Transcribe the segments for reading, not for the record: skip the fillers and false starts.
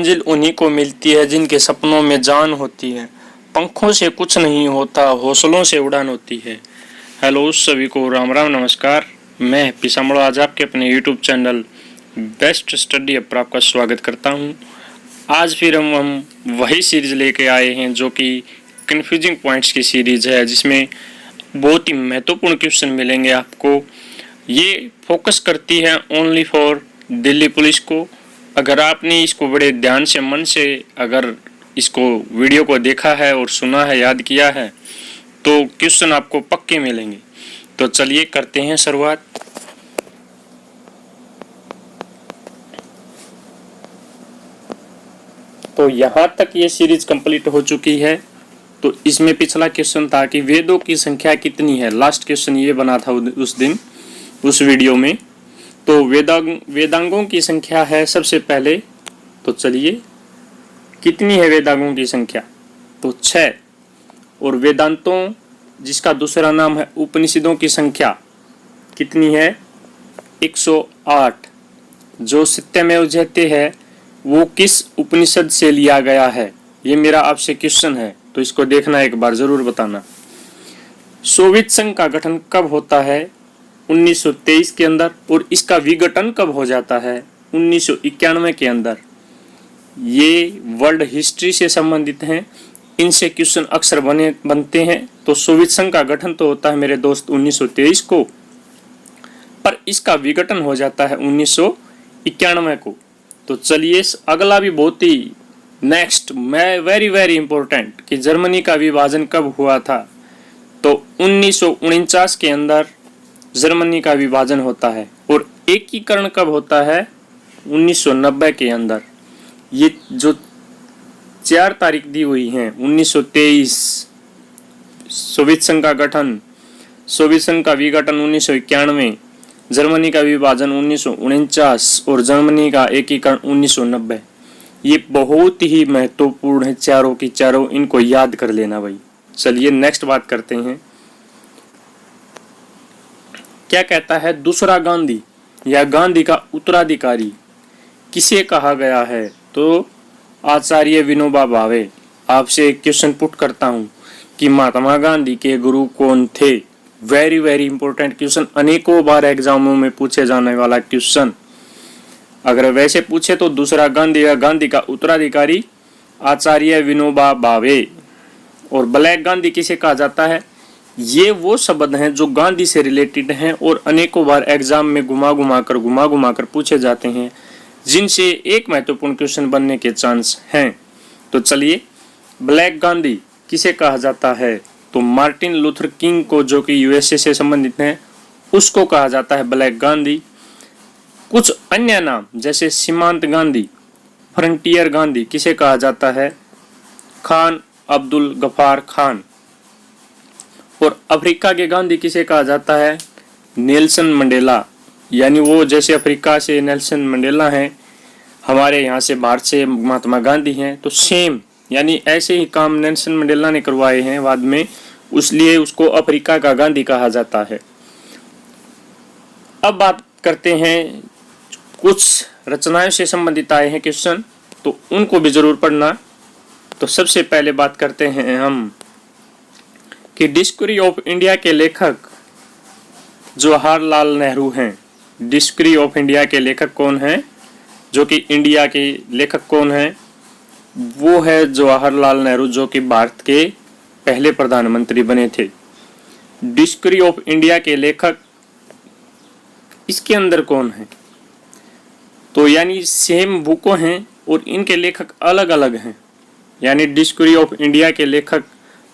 मंजिल उन्हीं को मिलती है जिनके सपनों में जान होती है। पंखों से कुछ नहीं होता, हौसलों से उड़ान होती है। हेलो सभी को राम राम नमस्कार। मैं हैप्पी सामड़ो आज आपके अपने YouTube channel best study app पर आपका स्वागत करता हूं। आज फिर हम वही सीरीज लेके आए हैं जो कि कन्फ्यूजिंग पॉइंट्स की सीरीज है, जिसमें बहुत ही महत्वपूर्ण क्वेश्चन मिलेंगे आपको। ये फोकस करती है ओनली फॉर दिल्ली पुलिस को। अगर आपने इसको बड़े ध्यान से मन से अगर इसको वीडियो को देखा है और सुना है, याद किया है, तो क्वेश्चन आपको पक्के मिलेंगे। तो चलिए करते हैं शुरुआत। तो यहाँ तक ये सीरीज कंप्लीट हो चुकी है। तो इसमें पिछला क्वेश्चन था कि वेदों की संख्या कितनी है। लास्ट क्वेश्चन ये बना था उस दिन उस वीडियो में। तो वेदांगों की संख्या है सबसे पहले। तो चलिए कितनी है वेदांगों की संख्या? तो 6। और वेदांतों जिसका दूसरा नाम है उपनिषदों की संख्या कितनी है? 108। जो सत्यमेव जयते है वो किस उपनिषद से लिया गया है? ये मेरा आपसे क्वेश्चन है, तो इसको देखना एक बार जरूर बताना। सोवियत संघ का गठन कब होता है? 1923 के अंदर। और इसका विघटन कब हो जाता है? 1991 के अंदर। ये वर्ल्ड हिस्ट्री से संबंधित हैं, इनसे क्वेश्चन अक्सर बनते हैं। तो सोवियत संघ का गठन तो होता है मेरे दोस्त 1923 को, पर इसका विघटन हो जाता है 1991 को। तो चलिए अगला भी बहुत ही नेक्स्ट वेरी इंपॉर्टेंट कि जर्मनी का विभाजन कब हुआ था? तो 1949 के अंदर जर्मनी का विभाजन होता है। और एकीकरण कब होता है? 1990 के अंदर। ये जो 4 तारीख दी हुई हैं, 1923 सोवियत संघ का गठन, सोवियत संघ का विघटन 1991, जर्मनी का विभाजन 1949 और जर्मनी का एकीकरण 1990। ये बहुत ही महत्वपूर्ण है, चारों की चारों। इनको याद कर लेना भाई। चलिए नेक्स्ट बात करते हैं। क्या कहता है दूसरा गांधी या गांधी का उत्तराधिकारी किसे कहा गया है? तो आचार्य विनोबा भावे। आपसे एक क्वेश्चन पुट करता हूं कि महात्मा गांधी के गुरु कौन थे? वेरी इंपॉर्टेंट क्वेश्चन, अनेकों बार एग्जामों में पूछे जाने वाला क्वेश्चन। अगर वैसे पूछे तो दूसरा गांधी या गांधी का उत्तराधिकारी आचार्य विनोबा भावे। और ब्लैक गांधी किसे कहा जाता है? ये वो शब्द हैं जो गांधी से रिलेटेड हैं और अनेकों बार एग्जाम में घुमा घुमा कर पूछे जाते हैं, जिनसे एक महत्वपूर्ण क्वेश्चन बनने के चांस हैं। तो चलिए ब्लैक गांधी किसे कहा जाता है? तो मार्टिन लूथर किंग को, जो कि यूएसए से संबंधित हैं, उसको कहा जाता है ब्लैक गांधी। कुछ अन्य नाम जैसे सीमांत गांधी, फ्रंटियर गांधी किसे कहा जाता है? खान अब्दुल गफार खान। और अफ्रीका के गांधी किसे कहा जाता है? Nelson Mandela. यानी वो जैसे अफ्रीका से नेल्सन मंडेला हैं, हमारे यहाँ से भारत से महात्मा गांधी हैं, तो सेम यानी ऐसे ही काम नेल्सन मंडेला ने करवाए हैं बाद में, इसलिए उसको अफ्रीका का गांधी कहा जाता है। अब बात करते हैं, कुछ रचनाओं से संबंधित आए हैं क्वेश्चन, तो उनको भी जरूर पढ़ना। तो सबसे पहले बात करते हैं हम कि डिस्कवरी ऑफ इंडिया के लेखक जवाहरलाल नेहरू हैं। डिस्कवरी ऑफ इंडिया के लेखक कौन हैं? जो कि इंडिया के लेखक कौन हैं? वो है जवाहरलाल नेहरू, जो कि भारत के पहले प्रधानमंत्री बने थे। डिस्कवरी ऑफ इंडिया के लेखक इसके अंदर कौन है? तो यानी सेम बुकों हैं और इनके लेखक अलग अलग हैं। यानी डिस्कवरी ऑफ इंडिया के लेखक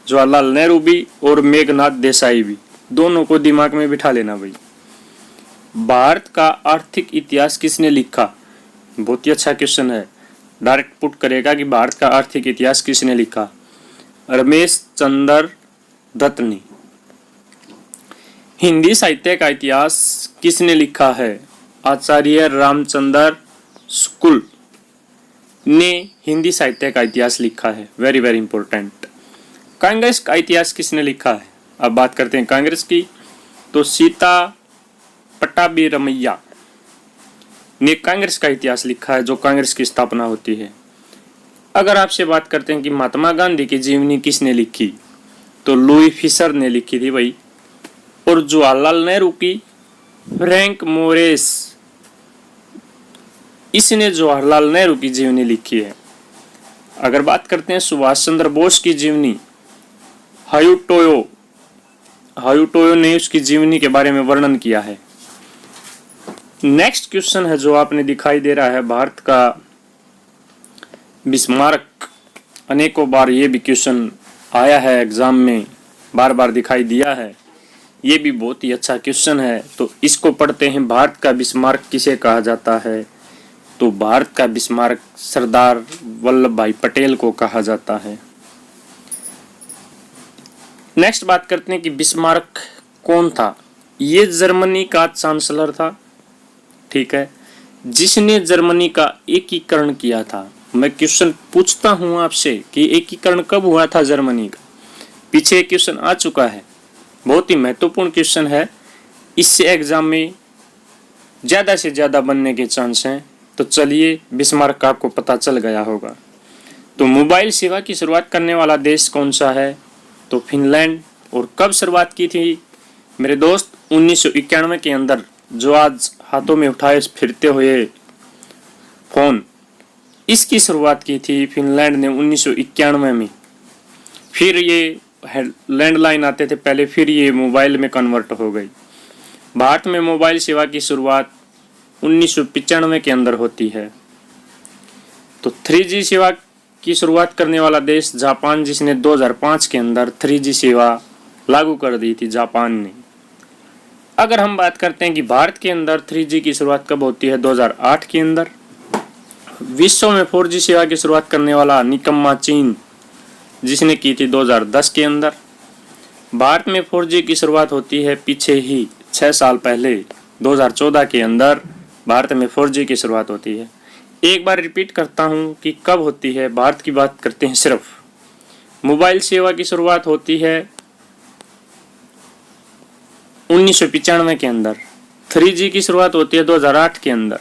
जवाहरलाल नेहरू भी और मेघनाथ देसाई भी, दोनों को दिमाग में बिठा लेना भाई। भारत का आर्थिक इतिहास किसने लिखा? बहुत ही अच्छा क्वेश्चन है। डायरेक्ट पुट करेगा कि भारत का आर्थिक इतिहास किसने लिखा? रमेश चंद्र दत्त ने। हिंदी साहित्य का इतिहास किसने लिखा है? आचार्य रामचंद्र शुक्ल ने हिंदी साहित्य का इतिहास लिखा है। Very important. कांग्रेस का इतिहास किसने लिखा है? अब बात करते हैं कांग्रेस की। तो सीता पट्टाभी रमैया ने कांग्रेस का इतिहास लिखा है, जो कांग्रेस की स्थापना होती है। अगर आपसे बात करते हैं कि महात्मा गांधी की जीवनी किसने लिखी, तो लुई फिशर ने लिखी थी भाई। और जवाहरलाल नेहरू की फ्रैंक मोरेस, इसने जवाहरलाल नेहरू की जीवनी लिखी है। अगर बात करते हैं सुभाष चंद्र बोस की जीवनी, हायुटोयो ने उसकी जीवनी के बारे में वर्णन किया है। नेक्स्ट क्वेश्चन है जो आपने दिखाई दे रहा है, भारत का बिस्मार्क। अनेकों बार ये भी क्वेश्चन आया है एग्जाम में, बार बार दिखाई दिया है। ये भी बहुत ही अच्छा क्वेश्चन है, तो इसको पढ़ते हैं। भारत का बिस्मार्क किसे कहा जाता है? तो भारत का बिस्मार्क सरदार वल्लभ भाई पटेल को कहा जाता है। नेक्स्ट बात करते हैं कि बिस्मार्क कौन था? ये जर्मनी का चांसलर था, ठीक है, जिसने जर्मनी का एकीकरण किया था। मैं क्वेश्चन पूछता हूं आपसे कि एकीकरण कब हुआ था जर्मनी का? पीछे एक क्वेश्चन आ चुका है, बहुत ही महत्वपूर्ण क्वेश्चन है। इससे एग्जाम में ज्यादा से ज्यादा बनने के चांस हैं। तो चलिए, बिस्मार्क का आपको पता चल गया होगा। तो मोबाइल सेवा की शुरुआत करने वाला देश कौन सा है? तो फिनलैंड। और कब शुरुआत की थी मेरे दोस्त? 1991 के अंदर। जो आज हाथों में उठाए फिरते हुए फोन, इसकी शुरुआत की थी फिनलैंड ने 1991 में। फिर ये लैंडलाइन आते थे पहले, फिर ये मोबाइल में कन्वर्ट हो गई। भारत में मोबाइल सेवा की शुरुआत 1995 के अंदर होती है। तो 3G सेवा की शुरुआत करने वाला देश जापान, जिसने 2005 के अंदर 3G सेवा लागू कर दी थी, जापान ने। अगर हम बात करते हैं कि भारत के अंदर 3G की शुरुआत कब होती है? 2008 के अंदर। विश्व में 4G सेवा की शुरुआत करने वाला निकम्मा चीन, जिसने की थी 2010 के अंदर। भारत में 4G की शुरुआत होती है पीछे ही 6 साल पहले, 2014 के अंदर भारत में 4G की शुरुआत होती है। एक बार रिपीट करता हूं कि कब होती है, भारत की बात करते हैं सिर्फ। मोबाइल सेवा की शुरुआत होती है 1995 के अंदर, 3G की शुरुआत होती है 2008 के अंदर,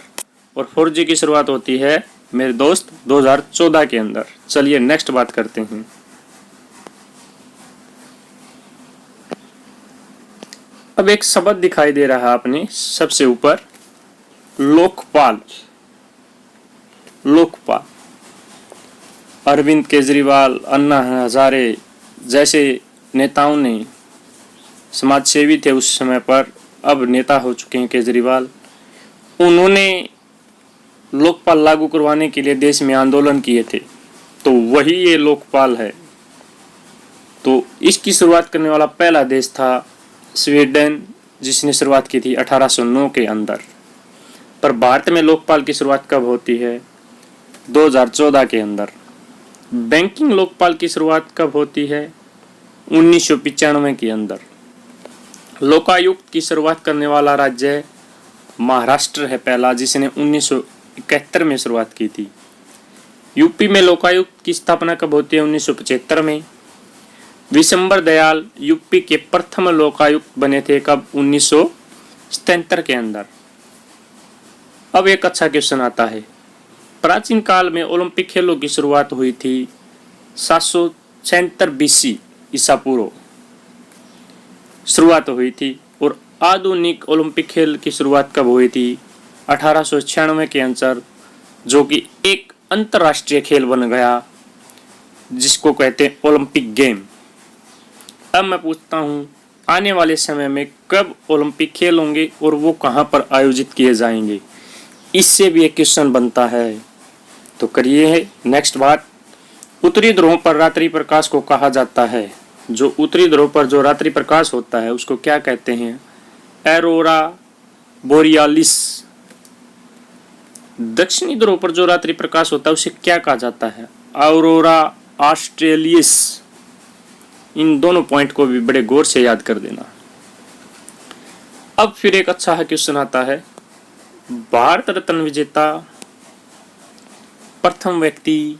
और 4G की शुरुआत होती है मेरे दोस्त 2014 के अंदर। चलिए नेक्स्ट बात करते हैं। अब एक शब्द दिखाई दे रहा है आपने सबसे ऊपर, लोकपाल। लोकपाल, अरविंद केजरीवाल, अन्ना हजारे जैसे नेताओं ने, समाजसेवी थे उस समय पर, अब नेता हो चुके हैं केजरीवाल। उन्होंने लोकपाल लागू करवाने के लिए देश में आंदोलन किए थे, तो वही ये लोकपाल है। तो इसकी शुरुआत करने वाला पहला देश था स्वीडन, जिसने शुरुआत की थी 1809 के अंदर। पर भारत में लोकपाल की शुरुआत कब होती है? 2014 के अंदर। बैंकिंग लोकपाल की शुरुआत कब होती है? 1995 के अंदर। लोकायुक्त की शुरुआत करने वाला राज्य महाराष्ट्र है पहला, जिसने 1971 में शुरुआत की थी। यूपी में लोकायुक्त की स्थापना कब होती है? 1975 में। विशंबर दयाल यूपी के प्रथम लोकायुक्त बने थे, कब? 1977 के अंदर। अब एक अच्छा क्वेश्चन आता है, प्राचीन काल में ओलंपिक खेलों की शुरुआत हुई थी 776 BC ईसा पूर्व शुरुआत हुई थी। और आधुनिक ओलंपिक खेल की शुरुआत कब हुई थी? 1896 के अंदर, जो कि एक अंतर्राष्ट्रीय खेल बन गया, जिसको कहते हैं ओलंपिक गेम। अब मैं पूछता हूँ, आने वाले समय में कब ओलंपिक खेल होंगे और वो कहाँ पर आयोजित किए जाएंगे? इससे भी एक क्वेश्चन बनता है, तो करिए नेक्स्ट बात। उत्तरी ध्रुव पर रात्रि प्रकाश को कहा जाता है, जो उत्तरी ध्रुव पर जो रात्रि प्रकाश होता है उसको क्या कहते हैं? Aurora borealis. दक्षिणी ध्रुव पर जो रात्रि प्रकाश होता है उसे क्या कहा जाता है? ऑरोरा ऑस्ट्रेलियस। इन दोनों पॉइंट को भी बड़े गौर से याद कर देना। अब फिर एक अच्छा क्वेश्चन आता है, भारत रत्न विजेता प्रथम व्यक्ति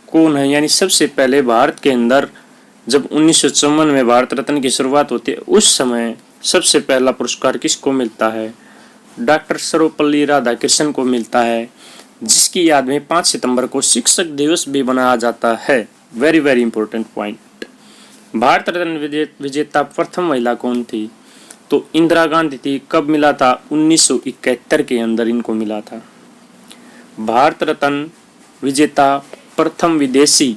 कौन है? यानी सबसे पहले भारत के अंदर जब 1954 में भारत रत्न की शुरुआत होती है, उस समय सबसे पहला पुरस्कार किसको मिलता है? डॉक्टर सर्वपल्ली राधाकृष्णन को मिलता है। जिसकी याद में 5 सितंबर को शिक्षक दिवस भी मनाया जाता है। Very very important point. Bharat Ratna विजेता प्रथम महिला कौन थी? तो इंदिरा गांधी थी। कब मिला था? 1971 के अंदर इनको मिला था। भारत रत्न विजेता प्रथम विदेशी,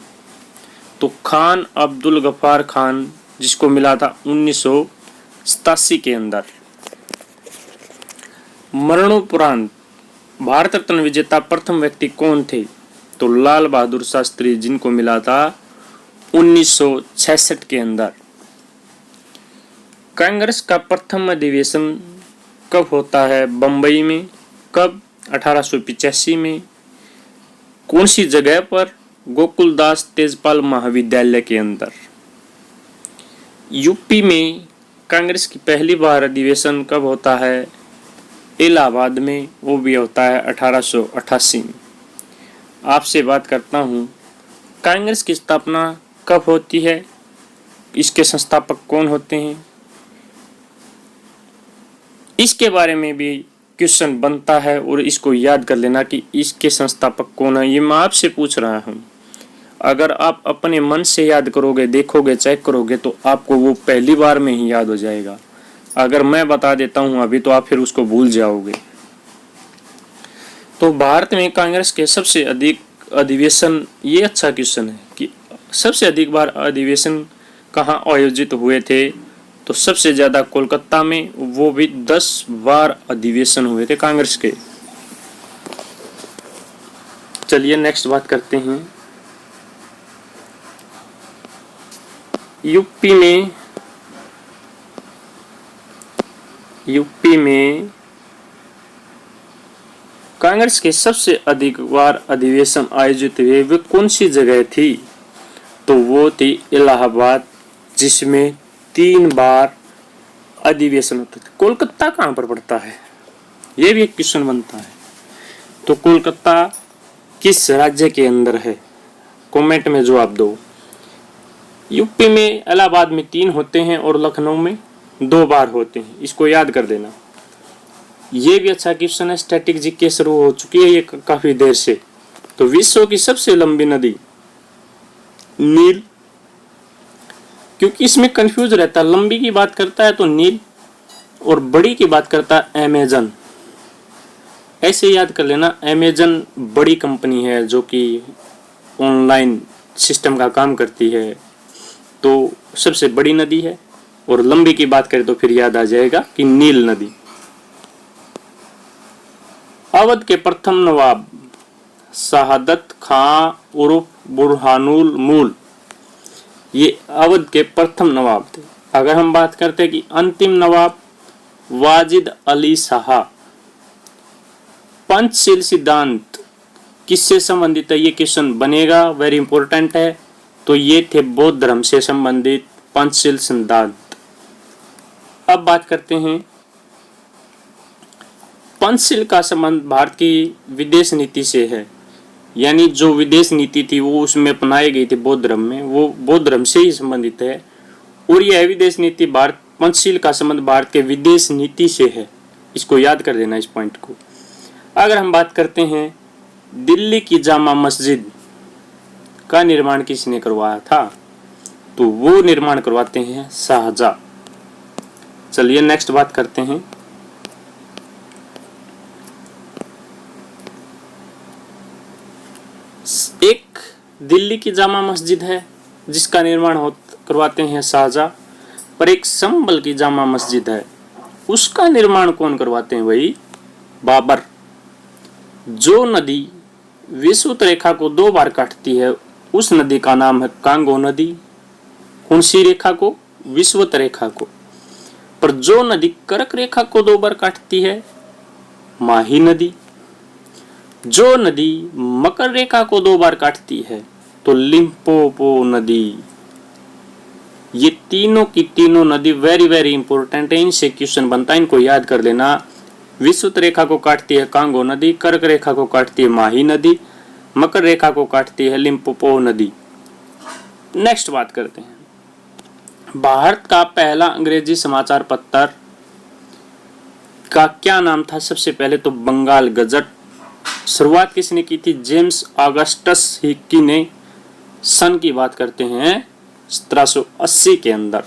तो खान अब्दुल गफ्फार खान, जिसको मिला था 1987 के अंदर। मरणोपरांत भारत रत्न विजेता प्रथम व्यक्ति कौन थे? तो लाल बहादुर शास्त्री, जिनको मिला था 1966 के अंदर। कांग्रेस का प्रथम अधिवेशन कब होता है? बंबई में। कब? 1885 में। कौन सी जगह पर? गोकुलदास तेजपाल महाविद्यालय के अंदर। यूपी में कांग्रेस की पहली बार अधिवेशन कब होता है? इलाहाबाद में। वो भी होता है 1888 में। आपसे बात करता हूँ, कांग्रेस की स्थापना कब होती है? इसके संस्थापक कौन होते हैं? इसके बारे में भी क्वेश्चन बनता है और इसको याद कर लेना कि इसके संस्थापक कौन है। ये मैं आपसे पूछ रहा हूँ। अगर आप अपने मन से याद करोगे, देखोगे, चेक करोगे, तो आपको वो पहली बार में ही याद हो जाएगा। अगर मैं बता देता हूँ अभी, तो आप फिर उसको भूल जाओगे। तो भारत में कांग्रेस के सबसे अधिक अधिवेशन, ये अच्छा क्वेश्चन है कि सबसे अधिक बार अधिवेशन कहाँ आयोजित हुए थे? तो सबसे ज्यादा कोलकाता में, वो भी 10 बार अधिवेशन हुए थे कांग्रेस के। चलिए नेक्स्ट बात करते हैं। यूपी में कांग्रेस के सबसे अधिक बार अधिवेशन आयोजित हुए वे कौन सी जगह थी? तो वो थी इलाहाबाद, जिसमें 3 बार अधिवेशन होता था। कोलकाता कहाँ पर पड़ता है? ये भी एक क्वेश्चन बनता है। तो कोलकाता किस राज्य के अंदर है? कमेंट में जवाब दो। यूपी में इलाहाबाद में 3 होते हैं और लखनऊ में 2 बार होते हैं। इसको याद कर देना। ये भी अच्छा क्वेश्चन है। स्टैटिक जीके शुरू हो चुकी है ये काफी देर से। तो विश्व की सबसे लंबी नदी नील, क्योंकि इसमें कंफ्यूज रहता है। लंबी की बात करता है तो नील, और बड़ी की बात करता है अमेजन। ऐसे याद कर लेना। अमेजन बड़ी कंपनी है जो कि ऑनलाइन सिस्टम का काम करती है, तो सबसे बड़ी नदी है। और लंबी की बात करें तो फिर याद आ जाएगा कि नील नदी। अवध के प्रथम नवाब शहादत खां उर्फ बुरहानुल मूल, ये अवध के प्रथम नवाब थे। अगर हम बात करते हैं कि अंतिम नवाब वाजिद अली शाह। पंचशील सिद्धांत किससे संबंधित है? ये क्वेश्चन बनेगा, वेरी इंपॉर्टेंट है। तो ये थे बौद्ध धर्म से संबंधित पंचशील सिद्धांत। अब बात करते हैं, पंचशील का संबंध भारत की विदेश नीति से है। यानी जो विदेश नीति थी वो उसमें अपनाई गई थी बौद्ध धर्म में, वो बौद्ध धर्म से ही संबंधित है। और यह विदेश नीति भारत, पंचशील का संबंध भारत के विदेश नीति से है। इसको याद कर देना, इस पॉइंट को। अगर हम बात करते हैं दिल्ली की जामा मस्जिद का निर्माण किसने करवाया था? तो वो निर्माण करवाते हैं शाहजहां। चलिए नेक्स्ट बात करते हैं। एक दिल्ली की जामा मस्जिद है जिसका निर्माण करवाते हैं शाहजहां, पर एक संभल की जामा मस्जिद है, उसका निर्माण कौन करवाते हैं? वही बाबर। जो नदी विषुवत रेखा को 2 बार काटती है उस नदी का नाम है कांगो नदी। कौन सी रेखा को? विषुवत रेखा को। पर जो नदी कर्क रेखा को 2 बार काटती है, माही नदी। जो नदी मकर रेखा को 2 बार काटती है तो लिम्पोपो नदी। ये तीनों की तीनों नदी वेरी वेरी इंपॉर्टेंट है। इनसे क्वेश्चन बनता है, इनको याद कर लेना। विषुवत रेखा को काटती है कांगो नदी, कर्क रेखा को काटती है माही नदी, मकर रेखा को काटती है लिम्पोपो नदी। नेक्स्ट बात करते हैं, भारत का पहला अंग्रेजी समाचार पत्र का क्या नाम था? सबसे पहले तो बंगाल गजट, शुरुआत किसने की थी? जेम्स ऑगस्टस हिक्की ने। सन की बात करते हैं 1780 के अंदर।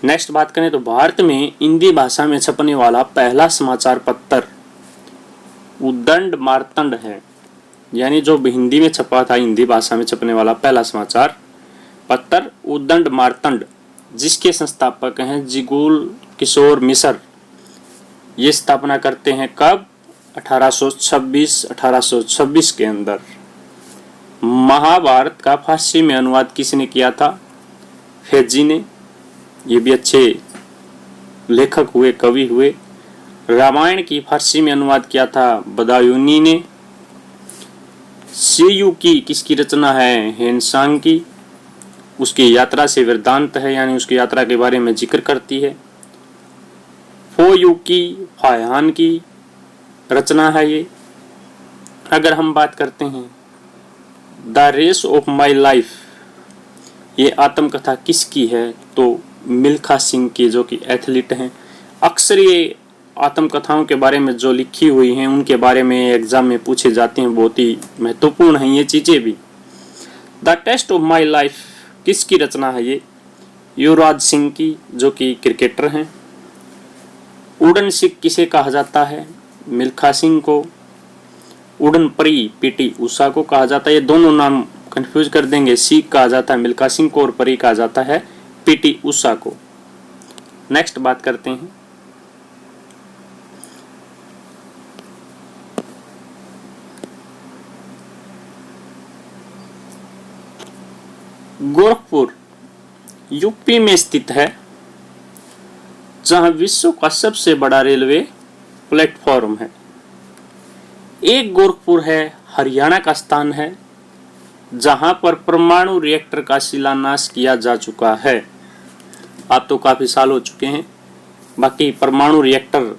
नेक्स्ट बात करें तो भारत में हिंदी भाषा में छपने वाला पहला समाचार पत्र उद्दंड मार्तंड है। यानी जो हिंदी में छपा था, हिंदी भाषा में छपने वाला पहला समाचार पत्र उद्दंड मार्तंड, जिसके संस्थापक हैं जिगुल किशोर मिश्र। ये स्थापना करते हैं कब? 1826 के अंदर। महाभारत का फारसी में अनुवाद किसने किया था? फैजी ने। ये भी अच्छे लेखक हुए, कवि हुए। रामायण की फारसी में अनुवाद किया था बदायूनी ने। सेयुकी किसकी रचना है? हेनसांग की। उसकी यात्रा से वृत्तांत है, यानी उसकी यात्रा के बारे में जिक्र करती है। फोयुकी फायहान की रचना है ये। अगर हम बात करते हैं the race of my life, ये आत्मकथा किसकी है? तो मिल्खा सिंह की, जो कि एथलीट हैं। अक्सर ये आत्मकथाओं के बारे में जो लिखी हुई हैं उनके बारे में एग्जाम में पूछे जाते हैं, बहुत ही महत्वपूर्ण हैं ये चीजें भी। The test of my life किसकी रचना है? ये युवराज सिंह की, जो कि क्रिकेटर हैं। उड़न सिख किसे कहा जाता है? मिल्खा सिंह को। उड़न परी पीटी उषा को कहा जाता है। ये दोनों नाम कंफ्यूज कर देंगे। सिख कहा जाता है मिल्खा सिंह को और परी कहा जाता है पीटी उषा को। नेक्स्ट बात करते हैं गोरखपुर यूपी में स्थित है, जहां विश्व का सबसे बड़ा रेलवे प्लेटफॉर्म है। एक गोरखपुर है, हरियाणा का स्थान है, जहां पर परमाणु रिएक्टर का शिलान्यास किया जा चुका है। अब तो काफी साल हो चुके हैं। बाकी परमाणु रिएक्टर,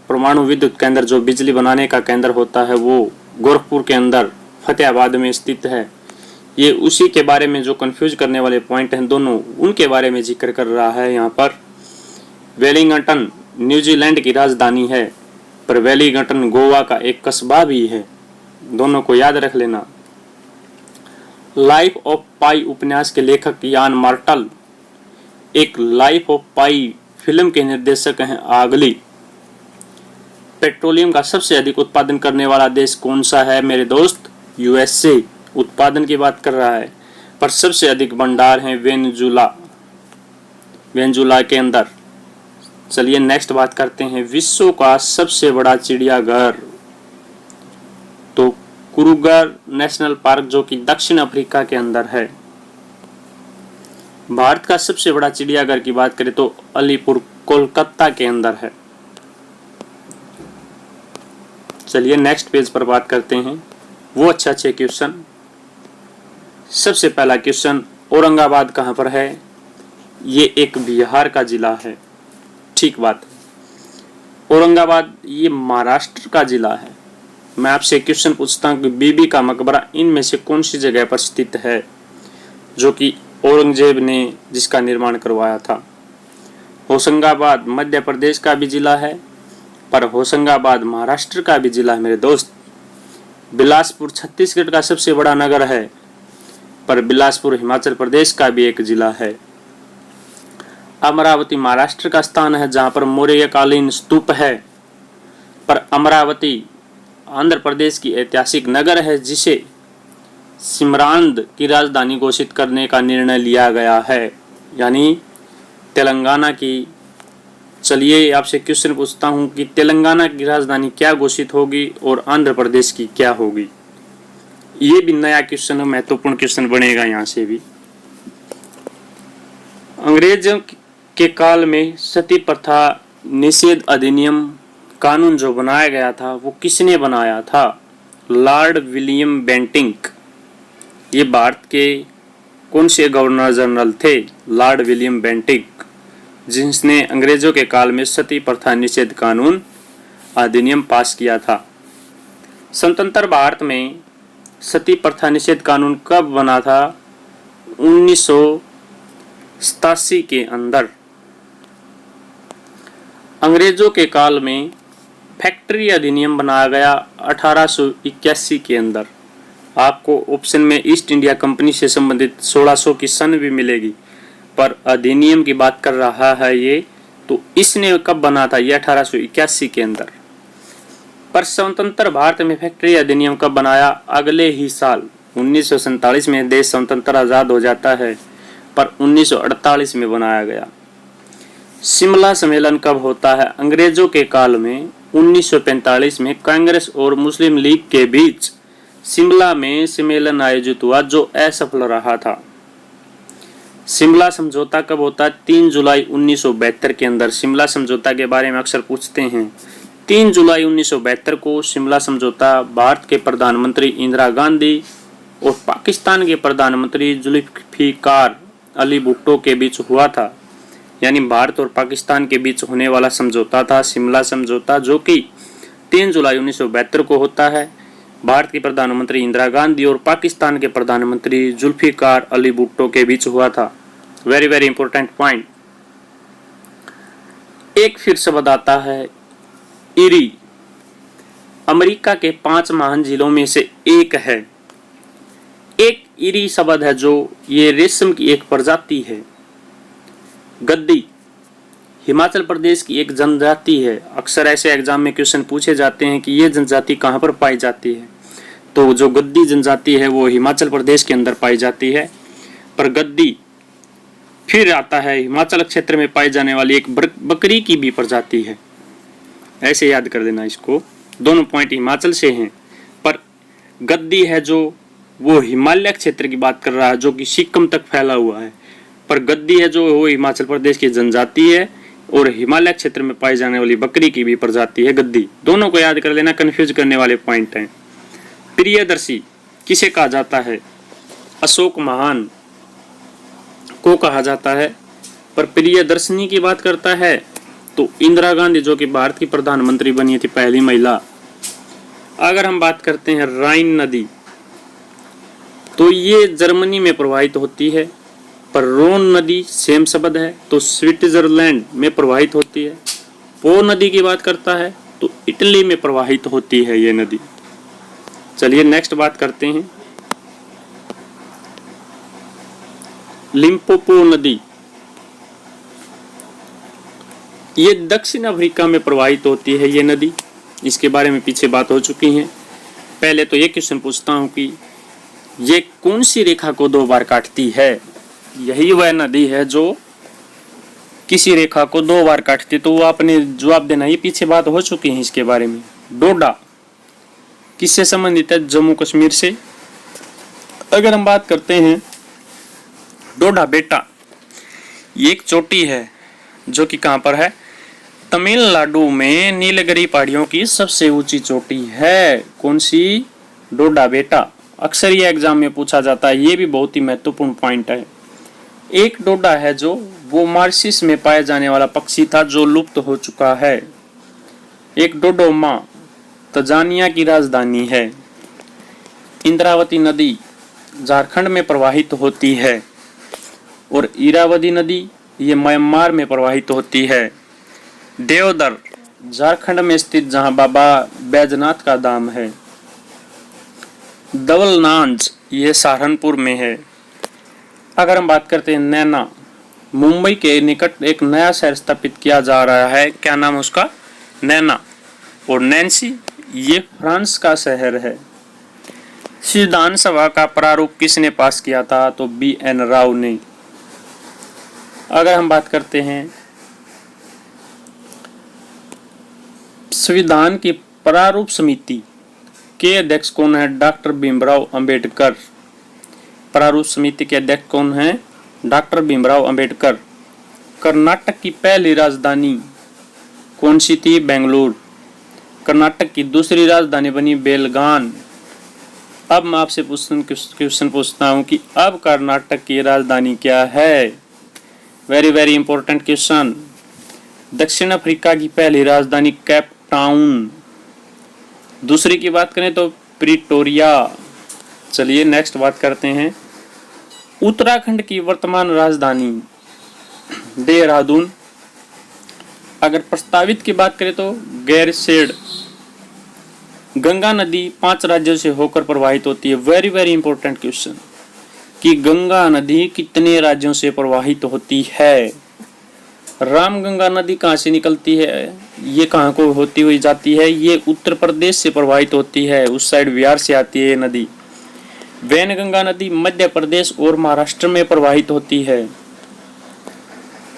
परमाणु विद्युत केंद्र, जो बिजली बनाने का केंद्र होता है, वो गोरखपुर के अंदर फतेहाबाद में स्थित है। ये उसी के बारे में जो कंफ्यूज करने वाले पॉइंट हैं दोनों, उनके बारे में जिक्र कर रहा है यहाँ पर। वेलिंगटन न्यूजीलैंड की राजधानी है, पर वेलिंगटन गोवा का एक कस्बा भी है। दोनों को याद रख लेना। लाइफ ऑफ पाई उपन्यास के लेखक यान मार्टल एक लाइफ ऑफ पाई फिल्म के निर्देशक हैं आगली। पेट्रोलियम का सबसे अधिक उत्पादन करने वाला देश कौन सा है मेरे दोस्त? यूएसए। उत्पादन की बात कर रहा है, पर सबसे अधिक भंडार हैं वेनेजुला के अंदर। चलिए नेक्स्ट बात करते हैं विश्व का सबसे बड़ा चिड़ियाघर। तो कुरुगर नेशनल पार्क, जो कि दक्षिण अफ्रीका के अंदर है। भारत का सबसे बड़ा चिड़ियाघर की बात करें तो अलीपुर कोलकाता के अंदर है। चलिए नेक्स्ट पेज पर बात करते हैं वो अच्छे क्वेश्चन। सबसे पहला क्वेश्चन, औरंगाबाद कहाँ पर है? ये एक बिहार का जिला है। ठीक बात। औरंगाबाद ये महाराष्ट्र का जिला है। मैं आपसे क्वेश्चन पूछता हूँ कि बीबी का मकबरा इनमें से कौन सी जगह पर स्थित है, जो कि औरंगजेब ने जिसका निर्माण करवाया था? होशंगाबाद मध्य प्रदेश का भी जिला है, पर होशंगाबाद महाराष्ट्र का भी जिला है मेरे दोस्त। बिलासपुर छत्तीसगढ़ का सबसे बड़ा नगर है, पर बिलासपुर हिमाचल प्रदेश का भी एक जिला है। अमरावती महाराष्ट्र का स्थान है, जहां पर मौर्यकालीन स्तूप है, पर अमरावती आंध्र प्रदेश की ऐतिहासिक नगर है, जिसे सिमरांद की राजधानी घोषित करने का निर्णय लिया गया है, यानी तेलंगाना की। चलिए आपसे क्वेश्चन पूछता हूं कि तेलंगाना की राजधानी क्या घोषित होगी और आंध्र प्रदेश की क्या होगी? ये भी नया क्वेश्चन है, महत्वपूर्ण क्वेश्चन बनेगा यहाँ से भी। अंग्रेजों के काल में सती प्रथा निषेध अधिनियम कानून जो बनाया गया था, वो किसने बनाया था? Lord William Bentinck. ये भारत के कौन से गवर्नर जनरल थे? लॉर्ड विलियम बेंटिंक, जिसने अंग्रेजों के काल में सती प्रथा निषेध कानून अधिनियम पास किया था। स्वतंत्र भारत में सती प्रथा निषेध कानून कब बना था? 1987 के अंदर। अंग्रेजों के काल में फैक्ट्री अधिनियम बनाया गया 1881 के अंदर। आपको ऑप्शन में ईस्ट इंडिया कंपनी से संबंधित 1600 की सन भी मिलेगी, पर अधिनियम की बात कर रहा है ये, तो इसने कब बना था? ये 1881 के अंदर। पर स्वतंत्र भारत में फैक्ट्री अधिनियम कब बनाया? अगले ही साल 1947 में देश स्वतंत्र आजाद हो जाता है, पर 1948 में बनाया गया। शिमला सम्मेलन कब होता है? अंग्रेजों के काल में 1945 में कांग्रेस और मुस्लिम लीग के बीच शिमला में सम्मेलन आयोजित हुआ, जो असफल रहा था। शिमला समझौता कब होता है? 3 जुलाई 1972 के अंदर। शिमला समझौता के बारे में अक्सर पूछते हैं। 3 जुलाई 1972 को शिमला समझौता भारत के प्रधानमंत्री इंदिरा गांधी और पाकिस्तान के प्रधानमंत्री जुल्फिकार अली भुट्टो के बीच हुआ था। यानी भारत और पाकिस्तान के बीच होने वाला समझौता था शिमला समझौता, जो कि 3 जुलाई 1972 को होता है। भारत के प्रधानमंत्री इंदिरा गांधी और पाकिस्तान के प्रधानमंत्री जुल्फिकार अली भुट्टो के बीच हुआ था। Very very important point. एक फिर शब्द आता है इरी। अमेरिका के 5 महान जिलों में से एक है। एक इरी शब्द है, जो ये रेशम की एक प्रजाति है। गद्दी हिमाचल प्रदेश की एक जनजाति है। अक्सर ऐसे एग्जाम में क्वेश्चन पूछे जाते हैं कि ये जनजाति कहाँ पर पाई जाती है, तो जो गद्दी जनजाति है वो हिमाचल प्रदेश के अंदर पाई जाती है। पर गद्दी फिर आता है हिमाचल क्षेत्र में पाई जाने वाली एक बकरी की भी प्रजाति है। ऐसे याद कर देना इसको, दोनों पॉइंट हिमाचल से हैं। पर गद्दी है जो वो हिमालय क्षेत्र की बात कर रहा है, जो कि सिक्किम तक फैला हुआ है। पर गद्दी है जो वो हिमाचल प्रदेश की जनजाति है, और हिमालय क्षेत्र में पाई जाने वाली बकरी की भी प्रजाति है गद्दी। दोनों को याद कर लेना, कंफ्यूज करने वाले पॉइंट हैं। प्रियदर्शी किसे कहा जाता है? अशोक महान को कहा जाता है। पर प्रियदर्शनी की बात करता है तो इंदिरा गांधी, जो कि भारत की प्रधानमंत्री बनी थी, पहली महिला। अगर हम बात करते हैं राइन नदी, तो ये जर्मनी में प्रवाहित होती है। पर रोन नदी सेम शब्द है, तो स्विट्जरलैंड में प्रवाहित होती है। पो नदी की बात करता है तो इटली में प्रवाहित होती है ये नदी। चलिए नेक्स्ट बात करते हैं। लिम्पोपो नदी, ये दक्षिण अफ्रीका में प्रवाहित होती है ये नदी। इसके बारे में पीछे बात हो चुकी है। पहले तो ये क्वेश्चन पूछता हूं कि ये कौन सी रेखा को 2 बार काटती है? यही वह नदी है जो किसी रेखा को 2 बार काटती, तो वो आपने जवाब देना। ये पीछे बात हो चुकी है इसके बारे में। डोडा किससे संबंधित है? जम्मू कश्मीर से। अगर हम बात करते हैं डोडा बेटा, ये एक चोटी है जो कि कहां पर है? तमिलनाडु में नीलगिरी पहाड़ियों की सबसे ऊंची चोटी है। कौन सी? डोडा बेटा। अक्सर ये एग्जाम में पूछा जाता है, ये भी बहुत ही महत्वपूर्ण पॉइंट है। एक डोडा है जो वो मॉरिशस में पाया जाने वाला पक्षी था, जो लुप्त हो चुका है। एक डोडोमा तंजानिया की राजधानी है। इंद्रावती नदी झारखंड में प्रवाहित होती है, और इरावदी नदी ये म्यांमार में प्रवाहित होती है। देवदर झारखंड में स्थित, जहां बाबा बैजनाथ का धाम है। दवलनांज ये सहारनपुर में है। अगर हम बात करते हैं नैना, मुंबई के निकट एक नया शहर स्थापित किया जा रहा है। क्या नाम उसका? नैना। और नैन्सी ये फ्रांस का शहर है। संविधान सभा का प्रारूप किसने पास किया था? तो BN राव ने। अगर हम बात करते हैं संविधान की प्रारूप समिति के अध्यक्ष कौन है? डॉक्टर भीमराव अंबेडकर। प्रारूप समिति के अध्यक्ष कौन है? डॉक्टर भीमराव अंबेडकर। कर्नाटक की पहली राजधानी कौन सी थी? बेंगलुरु। कर्नाटक की दूसरी राजधानी बनी बेलगान। अब मैं आपसे क्वेश्चन पूछता हूं कि अब कर्नाटक की राजधानी क्या है? Very very important question. दक्षिण अफ्रीका की पहली राजधानी केप टाउन। दूसरी की बात करें तो प्रिटोरिया। चलिए नेक्स्ट बात करते हैं। उत्तराखंड की वर्तमान राजधानी देहरादून। अगर प्रस्तावित की बात करें तो गैरसेड गंगा नदी 5 राज्यों से होकर प्रवाहित होती है। वेरी वेरी इंपॉर्टेंट क्वेश्चन कि गंगा नदी कितने राज्यों से प्रवाहित होती है। रामगंगा नदी कहाँ से निकलती है, ये कहाँ को होती हुई जाती है, ये उत्तर प्रदेश से प्रवाहित होती है, उस साइड बिहार से आती है ये नदी। वैनगंगा नदी मध्य प्रदेश और महाराष्ट्र में प्रवाहित होती है।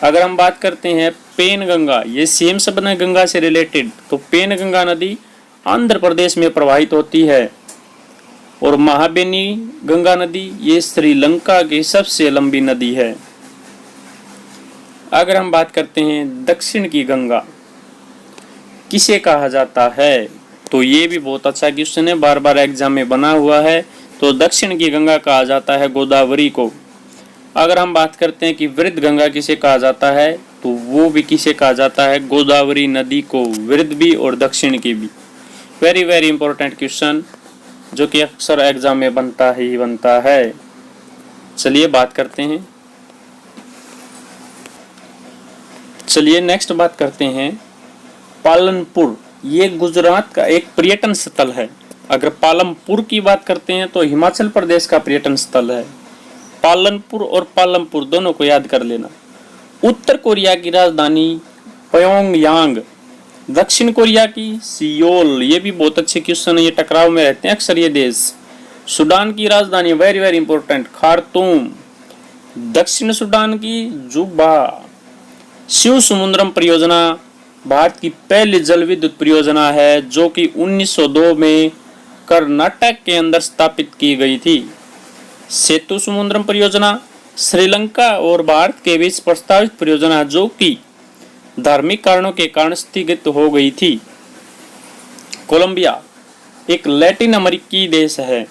अगर हम बात करते हैं पेनगंगा, ये सेम शब्द है गंगा से रिलेटेड, तो पेनगंगा नदी आंध्र प्रदेश में प्रवाहित होती है। और महाबेनी गंगा नदी ये श्रीलंका की सबसे लंबी नदी है। अगर हम बात करते हैं दक्षिण की गंगा किसे कहा जाता है, तो ये भी बहुत अच्छा क्वेश्चन है, बार बार एग्जाम में बना हुआ है। तो दक्षिण की गंगा कहा जाता है गोदावरी को। अगर हम बात करते हैं कि वृद्ध गंगा किसे कहा जाता है, तो वो भी किसे कहा जाता है, गोदावरी नदी को, वृद्ध भी और दक्षिण की भी। वेरी वेरी इंपॉर्टेंट क्वेश्चन जो कि अक्सर एग्जाम में बनता ही बनता है। चलिए बात करते हैं, चलिए नेक्स्ट बात करते हैं पालनपुर। ये गुजरात का एक पर्यटन स्थल है। अगर पालमपुर की बात करते हैं तो हिमाचल प्रदेश का पर्यटन स्थल है। पालनपुर और पालमपुर दोनों को याद कर लेना। उत्तर कोरिया की राजधानी प्योंगयांग, दक्षिण कोरिया की सियोल, ये भी बहुत अच्छे क्वेश्चन है, ये टकराव में रहते हैं अक्सर ये देश। सूडान की राजधानी वेरी वेरी इंपॉर्टेंट खार्तूम, दक्षिण सूडान की जुबा। शिव समुद्रम परियोजना भारत की पहली जल विद्युत परियोजना है जो कि 1902 में कर्नाटक के अंदर स्थापित की गई थी। सेतु समुद्रम परियोजना श्रीलंका और भारत के बीच प्रस्तावित परियोजना जो कि धार्मिक कारणों के कारण स्थगित हो गई थी। कोलंबिया एक लैटिन अमेरिकी देश है।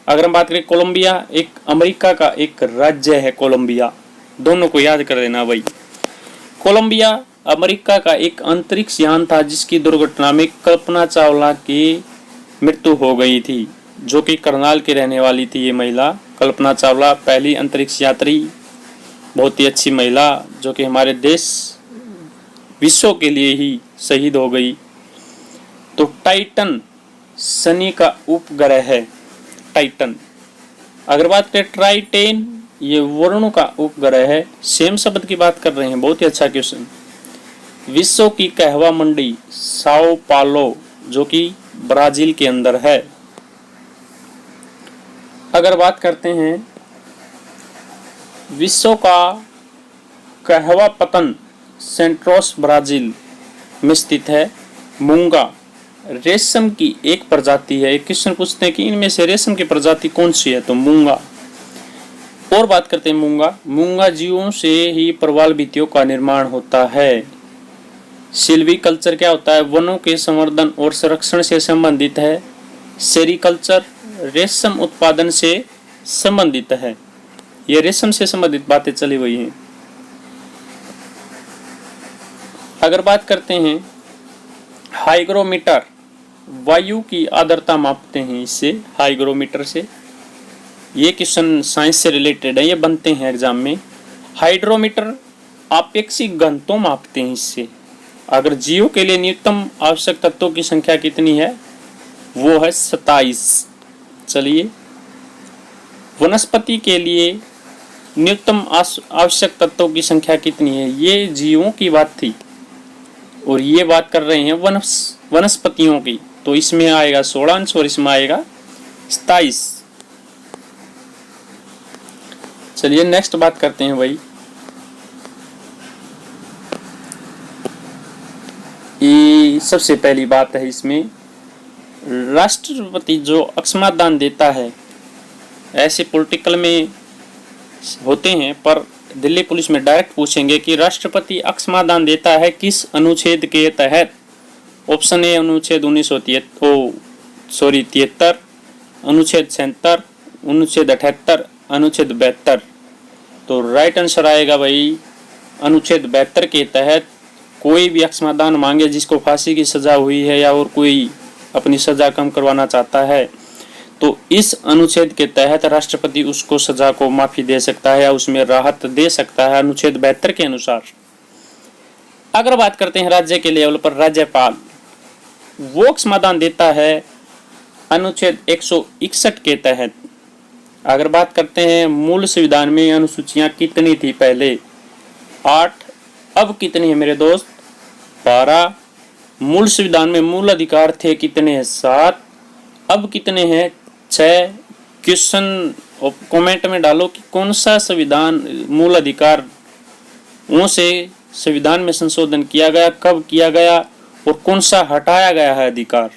अगर हम बात करें कोलंबिया एक अमेरिका का एक राज्य है। कोलंबिया दोनों को याद कर लेना भाई। कोलंबिया अमेरिका का एक अंतरिक्ष यान था जिसकी दुर्घटना में कल्पना चावला की मृत्यु हो गई थी, जो कि करनाल की रहने वाली थी। ये महिला कल्पना चावला पहली अंतरिक्ष यात्री, बहुत ही अच्छी महिला जो कि हमारे देश विश्व के लिए ही शहीद हो गई। तो टाइटन शनि का उपग्रह है। टाइटन अगर बात करें ट्राइटेन, ये वरुण का उपग्रह है। सेम शब्द की बात कर रहे हैं, बहुत ही अच्छा क्वेश्चन। विश्व की कहवा मंडी साओ पालो जो कि ब्राजील के अंदर है। अगर बात करते हैं विश्व का कहवा पतन सेंट्रोस ब्राजील में स्थित है। मूंगा रेशम की एक प्रजाति है। एक क्वेश्चन पूछते हैं कि इनमें से रेशम की प्रजाति कौन सी है, तो मूंगा। और बात करते हैं मूंगा। मूंगा जीवों से ही प्रवाल भित्तियों का निर्माण होता है। सिल्वीकल्चर क्या होता है, वनों के संवर्धन और संरक्षण से संबंधित है। सेरीकल्चर रेशम उत्पादन से संबंधित है। ये रेशम से संबंधित बातें चली हुई हैं। अगर बात करते हैं हाइग्रोमीटर, वायु की आर्द्रता मापते हैं इससे, हाइग्रोमीटर से। ये क्वेश्चन साइंस से रिलेटेड है, ये बनते हैं एग्जाम में। हाइड्रोमीटर आपेक्षिक घनत्व मापते हैं इससे। अगर जीव के लिए न्यूनतम आवश्यक तत्वों की संख्या कितनी है, वो है 27। चलिए वनस्पति के लिए न्यूनतम आवश्यक तत्वों की संख्या कितनी है, ये जीवों की बात थी और ये बात कर रहे हैं वनस्पतियों की। तो इसमें आएगा 16 अंश और इसमें आएगा 27। चलिए नेक्स्ट बात करते हैं भाई। ये सबसे पहली बात है इसमें, राष्ट्रपति जो अकस्मात दान देता है, ऐसे पॉलिटिकल में होते हैं पर दिल्ली पुलिस में डायरेक्ट पूछेंगे कि राष्ट्रपति अकस्मात दान देता है किस अनुच्छेद के तहत। ऑप्शन ए अनुच्छेद 73, अनुच्छेद 76, अनुच्छेद 78, अनुच्छेद 72। तो राइट आंसर आएगा भाई अनुच्छेद 72 के तहत। कोई भी अकस्मात दान मांगे जिसको फांसी की सजा हुई है या और कोई अपनी सजा कम करवाना चाहता है, तो इस अनुच्छेद के तहत राष्ट्रपति उसको सजा को माफी दे सकता है या उसमें राहत दे सकता है अनुच्छेद 72 के अनुसार। अगर बात करते हैं राज्य के लेवल पर, राज्यपाल वो समाधान देता है अनुच्छेद 161 के तहत। अगर बात करते हैं मूल संविधान में अनुसूचियां कितनी थी पहले, 8, अब कितनी है मेरे दोस्त, 12। मूल संविधान में मूल अधिकार थे कितने हैं, 7, अब कितने हैं, 6। क्वेश्चन कमेंट में डालो कि कौन सा संविधान मूल अधिकार से संविधान में संशोधन किया गया, कब किया गया और कौन सा हटाया गया है अधिकार।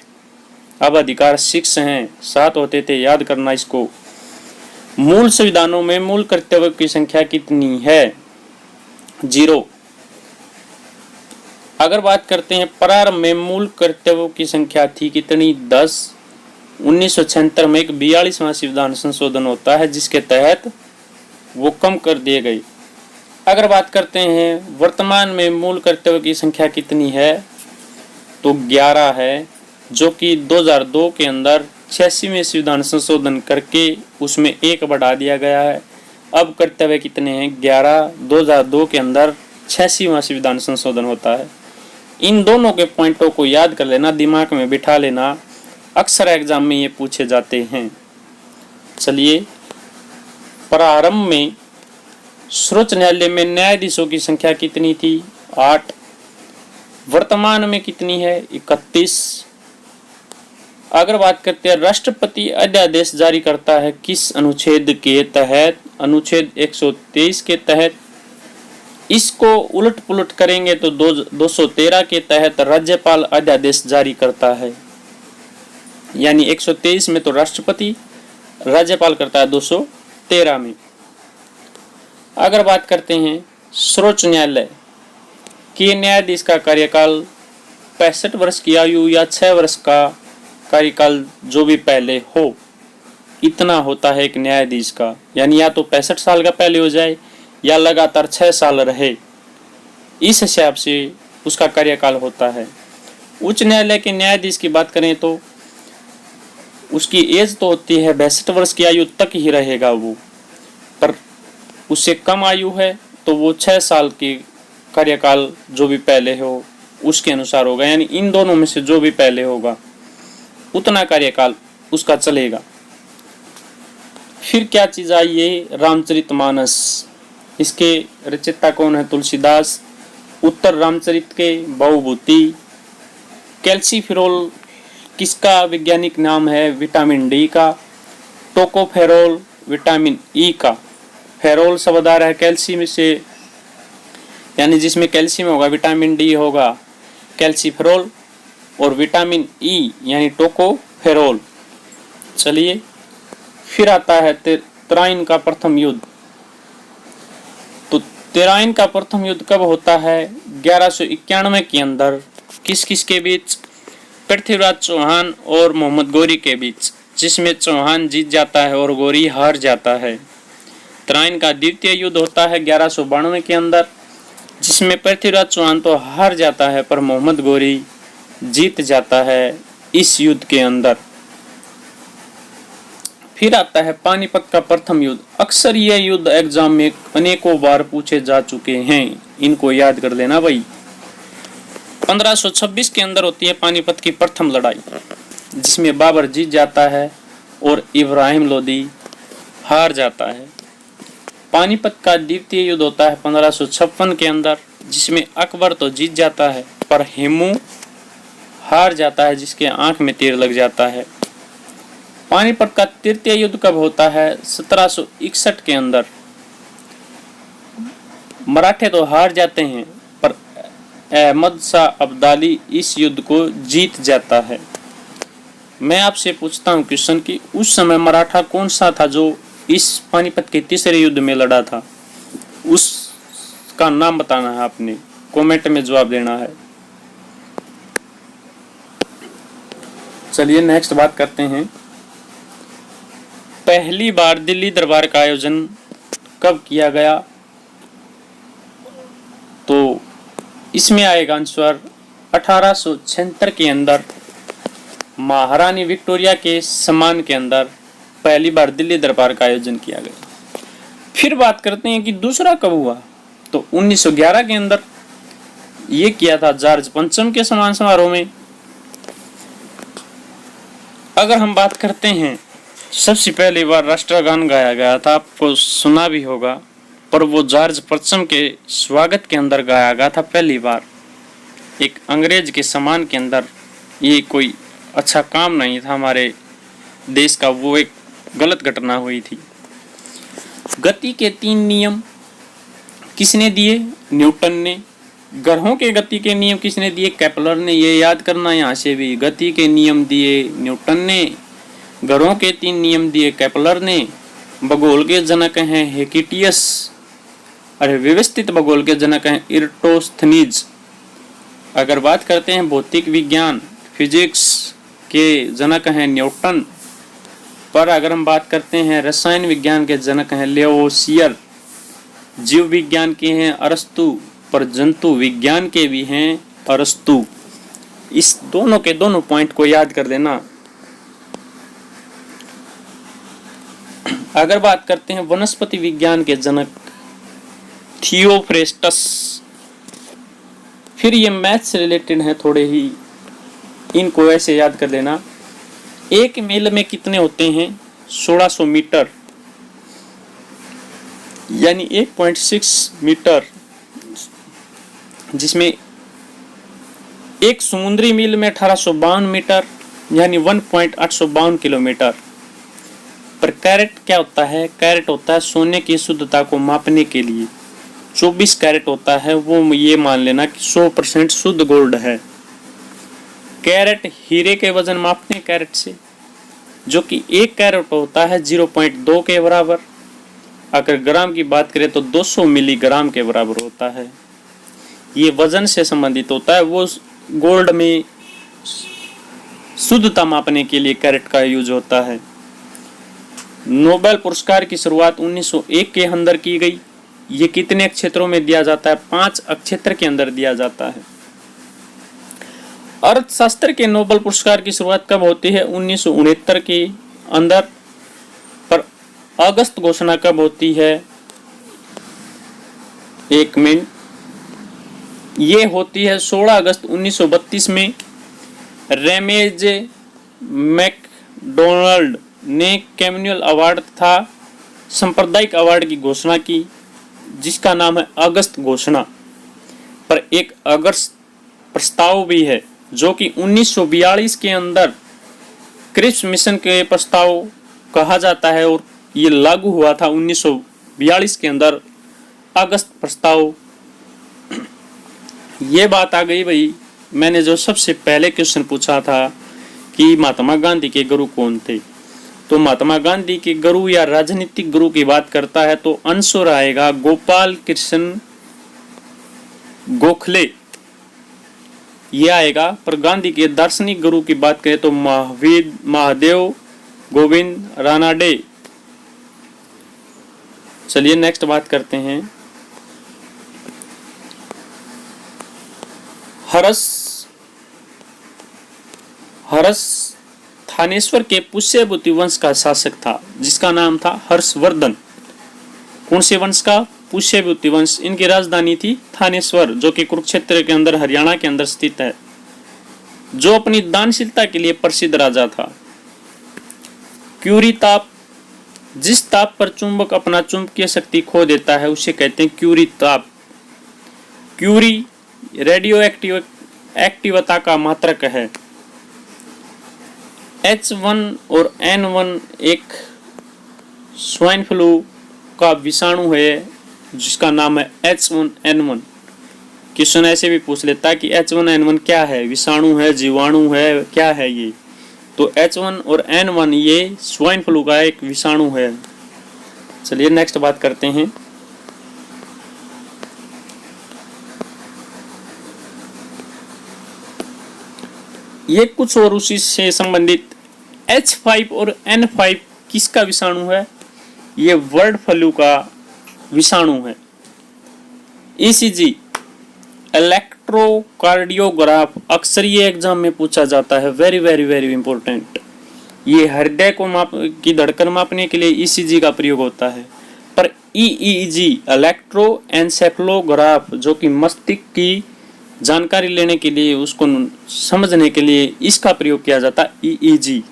अब अधिकार 6 हैं, 7 होते थे, याद करना इसको। मूल संविधानों में मूल कर्तव्य की संख्या कितनी है, 0। अगर बात करते हैं प्रारंभ में मूल कर्तव्यों की संख्या थी कितनी, 10। 1976 में एक 42वां संविधान संशोधन होता है जिसके तहत वो कम कर दिए गए। अगर बात करते हैं वर्तमान में मूल कर्तव्य की संख्या कितनी है, तो 11 है, जो कि 2002 के अंदर 86वें संविधान संशोधन करके उसमें 1 बढ़ा दिया गया है। अब कर्तव्य कितने हैं, 11। 2002 के अंदर 86वां संविधान संशोधन होता है। इन दोनों के पॉइंटों को याद कर लेना, दिमाग में बिठा लेना, अक्सर एग्जाम में ये पूछे जाते हैं। चलिए, प्रारंभ में सर्वोच्च न्यायालय में न्यायाधीशों की संख्या कितनी थी, 8। वर्तमान में कितनी है, 31। अगर बात करते हैं राष्ट्रपति अध्यादेश जारी करता है किस अनुच्छेद के तहत, अनुच्छेद 123 के तहत। इसको उलट पुलट करेंगे तो 213 के तहत राज्यपाल अध्यादेश जारी करता है। यानी 123 में तो राष्ट्रपति, राज्यपाल करता है 213 में। अगर बात करते हैं सर्वोच्च न्यायालय के न्यायाधीश का कार्यकाल 65 वर्ष की आयु या 6 वर्ष का कार्यकाल जो भी पहले हो, इतना होता है एक न्यायाधीश का। यानी या तो 65 साल का पहले हो जाए या लगातार 6 साल रहे, इस हिसाब से उसका कार्यकाल होता है। उच्च न्यायालय के न्यायाधीश की बात करें तो उसकी एज तो होती है 62 वर्ष की आयु तक ही रहेगा वो, पर उससे कम आयु है तो वो 6 साल की कार्यकाल जो भी पहले हो उसके अनुसार होगा। यानी इन दोनों में से जो भी पहले होगा उतना कार्यकाल उसका चलेगा। फिर क्या चीज आई है, रामचरितमानस। इसके रचयिता कौन है, तुलसीदास। उत्तर रामचरित के बहुभूति। कैल्सीफेरोल किसका वैज्ञानिक नाम है, विटामिन डी का। टोकोफेरोल विटामिन ई का। फेरोल शब्द आ रहा है कैल्शियम से, यानी जिसमें कैल्शियम होगा विटामिन डी होगा कैल्सीफेरोल, और विटामिन ई यानी टोकोफेरोल। चलिए, फिर आता है तराइन का प्रथम युद्ध। तो तराइन का प्रथम युद्ध कब होता है, 1191 के अंदर। किस किस के बीच, पृथ्वीराज चौहान और मोहम्मद गौरी के बीच, जिसमें चौहान जीत जाता है और गौरी हार जाता है। तराइन का द्वितीय युद्ध होता है 1192 के अंदर, जिसमें पृथ्वीराज चौहान तो हार जाता है पर मोहम्मद गौरी जीत जाता है इस युद्ध के अंदर। फिर आता है पानीपत का प्रथम युद्ध। अक्सर यह युद्ध एग्जाम में अनेकों बार पूछे जा चुके हैं, इनको याद कर लेना भाई। 1526 के अंदर होती है पानीपत की प्रथम लड़ाई, जिसमें बाबर जीत जाता है और इब्राहिम लोदी हार जाता है। पानीपत का द्वितीय युद्ध होता है 1556 के अंदर, जिसमें अकबर तो जीत जाता है पर हेमू हार जाता है, जिसके आंख में तीर लग जाता है। पानीपत का तृतीय युद्ध कब होता है, 1761 के अंदर। मराठे तो हार जाते हैं पर अहमद शाह अब्दाली इस युद्ध को जीत जाता है। मैं आपसे पूछता हूं क्वेश्चन कि उस समय मराठा कौन सा था जो इस पानीपत के तीसरे युद्ध में लड़ा था, उसका नाम बताना है आपने, कमेंट में जवाब देना है। चलिए नेक्स्ट बात करते हैं, पहली बार दिल्ली दरबार का आयोजन कब किया गया। तो इसमें आएगा आंसर 1876 के अंदर, महारानी विक्टोरिया के सम्मान के अंदर पहली बार दिल्ली दरबार का आयोजन किया गया। फिर बात करते हैं कि दूसरा कब हुआ, तो 1911 के अंदर ये किया था जॉर्ज पंचम के सम्मान समारोह में। अगर हम बात करते हैं, सबसे पहली बार राष्ट्रगान गाया गया था, आपको सुना भी होगा, पर वो जॉर्ज पंचम के स्वागत के अंदर गाया गया था पहली बार, एक अंग्रेज के सम्मान के अंदर। ये कोई अच्छा काम नहीं था हमारे देश का, वो एक गलत घटना हुई थी। गति के 3 नियम किसने दिए? न्यूटन ने। ग्रहों के गति के नियम किसने दिए? केपलर ने। ये याद करना यहाँ से भी, गति के नियम दिए न्यूटन ने, ग्रहों के 3 नियम दिए केपलर ने। भूगोल के जनक हैं हेकिटियस, अरे व्यवस्थित भूगोल के जनक हैं इराटोस्थनीज। अगर बात करते हैं भौतिक विज्ञान फिजिक्स के जनक हैं न्यूटन, पर अगर हम बात करते हैं रसायन विज्ञान के जनक हैं लेवोसियर। जीव विज्ञान के हैं अरस्तु, पर जंतु विज्ञान के भी हैं अरस्तु। इस दोनों के दोनों पॉइंट को याद कर देना। अगर बात करते हैं वनस्पति विज्ञान के जनक थियोफ्रेस्टस। फिर ये मैथ से रिलेटेड है थोड़े ही, इनको ऐसे याद कर लेना। 1 मील में कितने होते हैं? 1600 मीटर, यानी 1.6 मीटर, जिसमें एक समुद्री मील में 1852 मीटर, यानी 1.852 किलोमीटर। पर कैरेट क्या होता है? कैरेट होता है सोने की शुद्धता को मापने के लिए। 24 कैरेट होता है, वो ये मान लेना कि 100% शुद्ध गोल्ड है। कैरेट हीरे के वजन मापते हैं कैरेट से, जो कि 1 कैरेट होता है 0.2 के बराबर। अगर ग्राम की बात करें तो 200 मिलीग्राम के बराबर होता है। ये वजन से संबंधित होता है, वो गोल्ड में शुद्धता मापने के लिए कैरेट का यूज होता है। नोबेल पुरस्कार की शुरुआत 1901 के अंदर की गई। ये कितने क्षेत्रों में दिया जाता है? 5 क्षेत्र के अंदर दिया जाता है। अर्थशास्त्र के नोबेल पुरस्कार की शुरुआत कब होती है? 1969 के अंदर। पर अगस्त घोषणा कब होती है? 1 मिनट, ये होती है 16 अगस्त 1932 में। रेमेज मैकडोनाल्ड ने कम्युनल अवार्ड तथा सांप्रदायिक अवार्ड की घोषणा की, जिसका नाम है अगस्त घोषणा। पर एक अगस्त प्रस्ताव भी है, जो कि 1942 के अंदर क्रिप्स मिशन के प्रस्ताव कहा जाता है, और ये लागू हुआ था 1942 के अंदर अगस्त प्रस्ताव। ये बात आ गई भाई, मैंने जो सबसे पहले क्वेश्चन पूछा था कि महात्मा गांधी के गुरु कौन थे, तो महात्मा गांधी के गुरु या राजनीतिक गुरु की बात करता है तो आंसर आएगा गोपाल कृष्ण गोखले, ये आएगा। पर गांधी के दार्शनिक गुरु की बात करें तो महादेव गोविंद रानाडे। चलिए नेक्स्ट बात करते हैं। हर्ष थानेश्वर के पुष्यभूति वंश का शासक था, जिसका नाम था हर्षवर्धन। कौन से वंश का? पुष्यभूति वंश। इनकी राजधानी थी थानेश्वर, जो कि कुरुक्षेत्र के अंदर हरियाणा के अंदर स्थित है, जो अपनी दानशीलता के लिए प्रसिद्ध राजा था। क्यूरी ताप, जिस ताप पर चुंबक अपना चुंबकीय शक्ति खो देता है उसे कहते हैं क्यूरी ताप। क्यूरी रेडियो एक्टिवता का मात्रक है। H1 और N1 एक स्वाइन फ्लू का विषाणु है, जिसका नाम है H1N1। क्वेश्चन ऐसे भी पूछ लेता है कि H1N1 क्या है? विषाणु है, जीवाणु है, क्या है ये? तो H1 और N1 ये स्वाइन फ्लू का एक विषाणु है। चलिए नेक्स्ट बात करते हैं। ये कुछ और उसी से संबंधित H5 और N5 किसका विषाणु है? ये बर्ड फ्लू का विषाणु है। ECG इलेक्ट्रोकार्डियोग्राफ अक्सर ये एग्जाम में पूछा जाता है, वेरी वेरी वेरी इंपॉर्टेंट। ये हृदय को की धड़कन मापने के लिए ECG का प्रयोग होता है। पर EEG इलेक्ट्रोएन्सेफलोग्राफ, जो कि मस्तिष्क की जानकारी लेने के लिए, उसको समझने के लिए इसका प्रयोग किया जाता है EEG।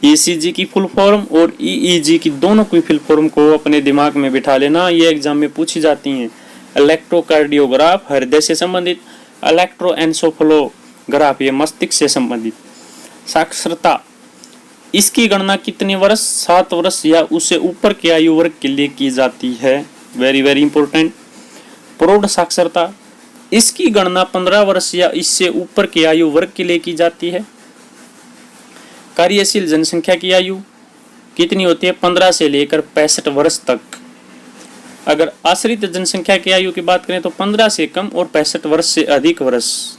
ECG की फुल फॉर्म और EEG की दोनों की फुल फॉर्म को अपने दिमाग में बिठा लेना, ये एग्जाम में पूछी जाती हैं। इलेक्ट्रोकार्डियोग्राफ हृदय से संबंधित, इलेक्ट्रोएन्सेफेलोग्राफ ये मस्तिष्क से संबंधित। साक्षरता, इसकी गणना कितने वर्ष, 7 वर्ष या उससे ऊपर के आयु वर्ग के लिए की जाती है, वेरी वेरी इंपॉर्टेंट। प्रौढ़ साक्षरता, इसकी गणना 15 वर्ष या इससे ऊपर के आयु वर्ग के लिए की जाती है। कार्यशील जनसंख्या की आयु कितनी होती है, 15 से लेकर 65 वर्ष तक। अगर आश्रित जनसंख्या की आयु की बात करें तो 15 से कम और 65 वर्ष से अधिक वर्ष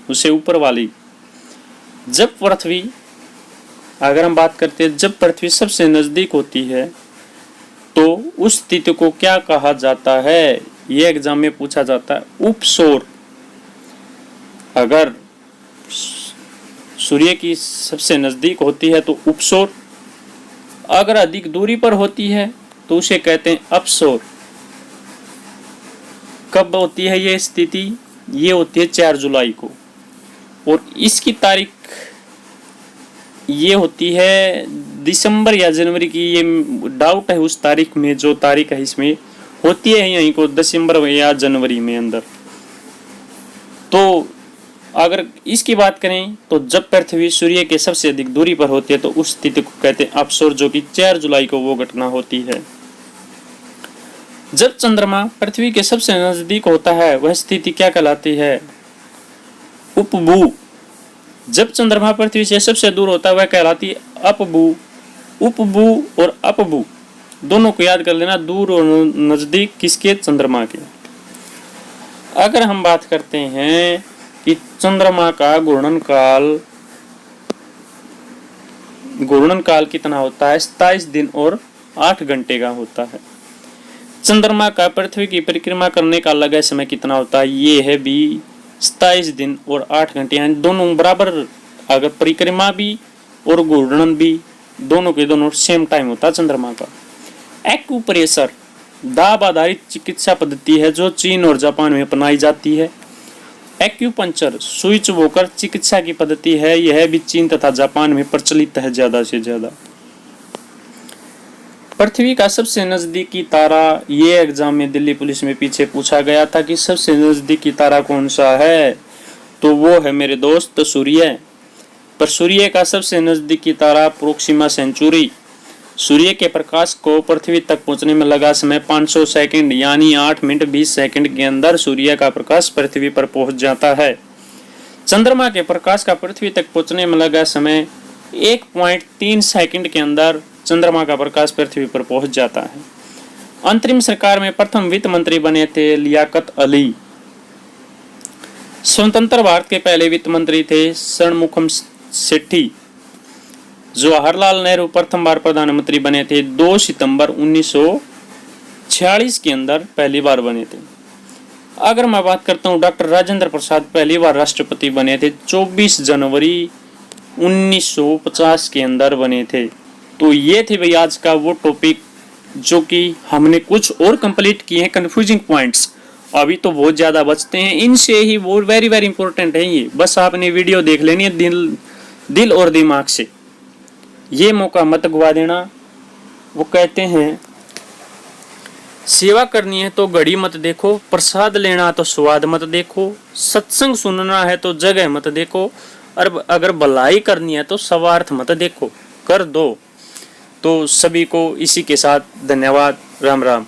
उससे ऊपर वाली। जब पृथ्वी, अगर हम बात करते हैं जब पृथ्वी सबसे नजदीक होती है तो उस स्थिति को क्या कहा जाता है, यह एग्जाम में पूछा जाता है उपसौर। अगर सूर्य की सबसे नजदीक होती है तो उपसौर, अगर अधिक दूरी पर होती है तो उसे कहते हैं अपसौर। कब होती है ये स्थिति, ये होती है 4 जुलाई को, और इसकी तारीख ये होती है दिसंबर या जनवरी की, ये डाउट है उस तारीख में, जो तारीख है इसमें होती है यहीं को दिसंबर या जनवरी में अंदर। तो अगर इसकी बात करें तो जब पृथ्वी सूर्य के सबसे अधिक दूरी पर होती है तो उस स्थिति को कहते हैं अपसौर, जो कि 4 जुलाई को वो घटना होती है। जब चंद्रमा पृथ्वी के सबसे नजदीक होता है वह स्थिति क्या कहलाती है, उपभू। जब चंद्रमा पृथ्वी से सबसे दूर होता है वह कहलाती है अपभू। उपभू और अपभू दोनों को याद कर लेना, दूर और नजदीक किसके, चंद्रमा के। अगर हम बात करते हैं कि चंद्रमा का घूर्णन काल कितना होता है, 27 दिन और 8 घंटे का होता है। चंद्रमा का पृथ्वी की परिक्रमा करने का लगा समय कितना होता है, ये है भी 27 दिन और 8 घंटे, यानी दोनों बराबर। अगर परिक्रमा भी और घूर्णन भी दोनों के दोनों सेम टाइम होता है चंद्रमा का। एक्यूप्रेशर दाब आधारित चिकित्सा पद्धति है जो चीन और जापान में अपनाई जाती है। एक्यूपंक्चर सुई चुभोकर चिकित्सा की पद्धति है, यह भी चीन तथा जापान में प्रचलित है ज्यादा से ज्यादा। पृथ्वी का सबसे नजदीकी तारा, ये एग्जाम में दिल्ली पुलिस में पीछे पूछा गया था कि सबसे नजदीकी तारा कौन सा है, तो वो है मेरे दोस्त सूर्य। पर सूर्य का सबसे नजदीकी तारा प्रोक्सिमा सेंचुरी। सूर्य के प्रकाश को पृथ्वी तक पहुंचने में लगा समय 500 सेकंड, यानी 8 मिनट 20 सेकंड के अंदर सूर्य का प्रकाश पृथ्वी पर पहुंच जाता है। चंद्रमा के प्रकाश का पृथ्वी तक पहुंचने में लगा समय 1.3 सेकंड के अंदर चंद्रमा का प्रकाश पृथ्वी पर पहुंच जाता है। अंतरिम सरकार में प्रथम वित्त मंत्री बने थे लियाकत अली। स्वतंत्र भारत के पहले वित्त मंत्री थे षणमुखम सेठी। जवाहरलाल नेहरू प्रथम बार प्रधानमंत्री बने थे 2 सितंबर 1946 के अंदर पहली बार बने थे। अगर मैं बात करता हूँ डॉक्टर राजेंद्र प्रसाद पहली बार राष्ट्रपति बने थे 24 जनवरी 1950 के अंदर बने थे। तो ये थे भाई आज का वो टॉपिक जो कि हमने कुछ और कंप्लीट किए हैं कंफ्यूजिंग पॉइंट्स, अभी तो बहुत ज़्यादा बचते हैं, इनसे ही वो वेरी वेरी इंपॉर्टेंट है। ये बस आपने वीडियो देख लेनी है दिल और दिमाग से, ये मौका मत गवा देना। वो कहते हैं सेवा करनी है तो घड़ी मत देखो, प्रसाद लेना तो स्वाद मत देखो, सत्संग सुनना है तो जगह मत देखो, और अगर भलाई करनी है तो स्वार्थ मत देखो, कर दो। तो सभी को इसी के साथ धन्यवाद, राम राम।